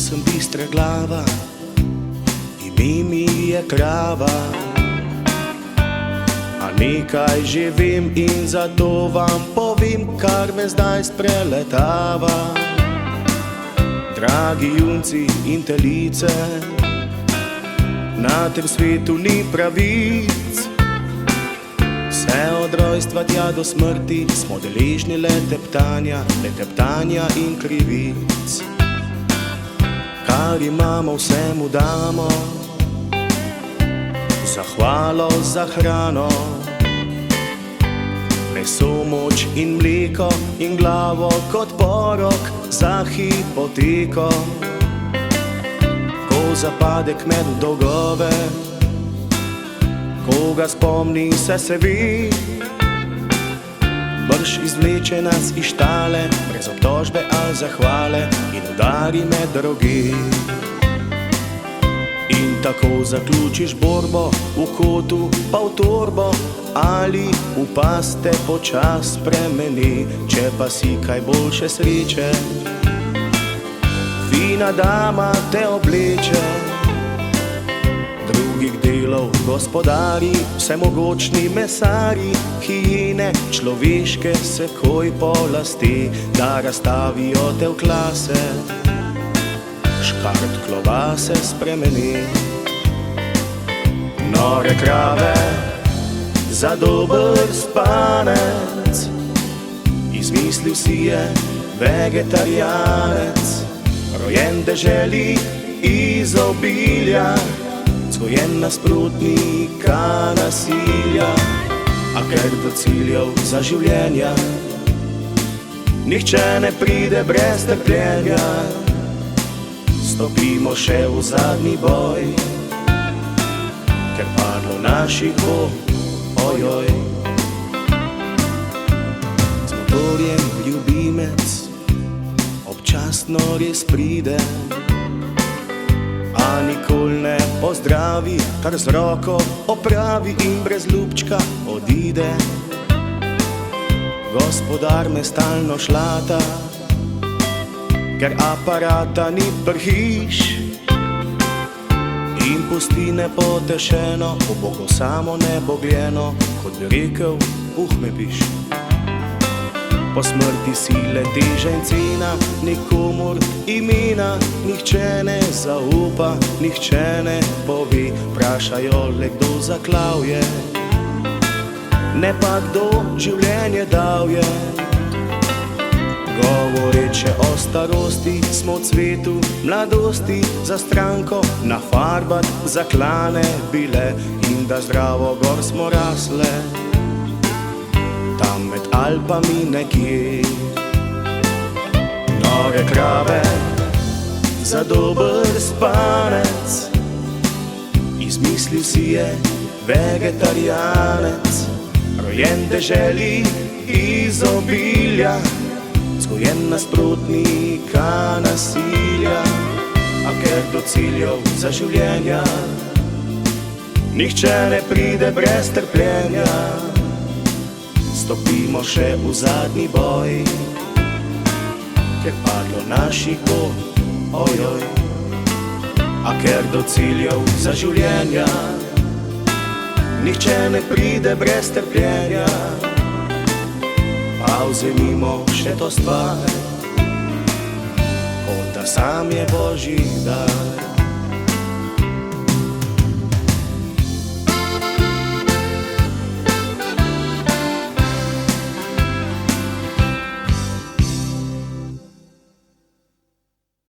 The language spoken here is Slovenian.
sem bistra glava, ime mi je Krava. A nekaj že vem in zato vam povem, kar me zdaj spreletava. Dragi junci in telice, na tem svetu ni pravic. Vse od rojstva tja do smrti smo deležni le teptanja in krivic. Kar imamo, vsemu damo, zahvalo za hrano. Meso, moč in mleko in glavo kot porok za hipoteko. Ko zapade kmet v dolgove, koga spomni se vi, brž izvleče nas iz štale, brez obtožbe ali zahvale in udari me drogi. In tako zaključiš borbo, v kotu pa v torbo, ali v past te počas spremeni. Če pa si kaj boljše sreče, fina dama te obleče. Drugih delov gospodari, vsemogočni mesari, hijene človeške se koj polasti, da razstavijo te v klase. Škart klobase spremeni. Nore krave za dober spanec, izmislil si je vegetarijanec. Rojen deželi izobilja, vzgojen nasprotnika nasilja. A ker do ciljev za življenja nihče ne pride brez trpljenja, stopimo še v zadnji boj, ker padlo naših bo, ojoj. Z motorjem ljubimec občasno res pride, a nikoli ne pozdravi, kar z roko opravi in brez ljubčka odide. Gospodar me stalno šlata, ker aparata ni prhiš, in pusti nepotešeno, v Bogu samo nebogljeno, kot bi rekel, me piš. Po smrti sile teža in cena, nikomur imena, nihče ne zaupa, nihče ne pove. Vprašajo le, kdo zaklal je, ne pa kdo življenje dal je. Govoreče o starosti, smo v cvetu mladosti, za stranko nafarbat zaklane bile, in da zdravo gor smo rasle, tam med Alpami nekje. Nore krave za dober spanec, izmislil si je vegetarijanec. Rojen deželi izobilja, vzgojen nasprotnika nasilja. A ker do ciljev za življenja nihče ne pride brez trpljenja, stopimo še v zadnji boj, ker padlo naših bo, ojoj. A ker do ciljev za življenja nihče ne pride brez trpljenja, pa vzemimo še to stvar, kot da sam je Božji dar.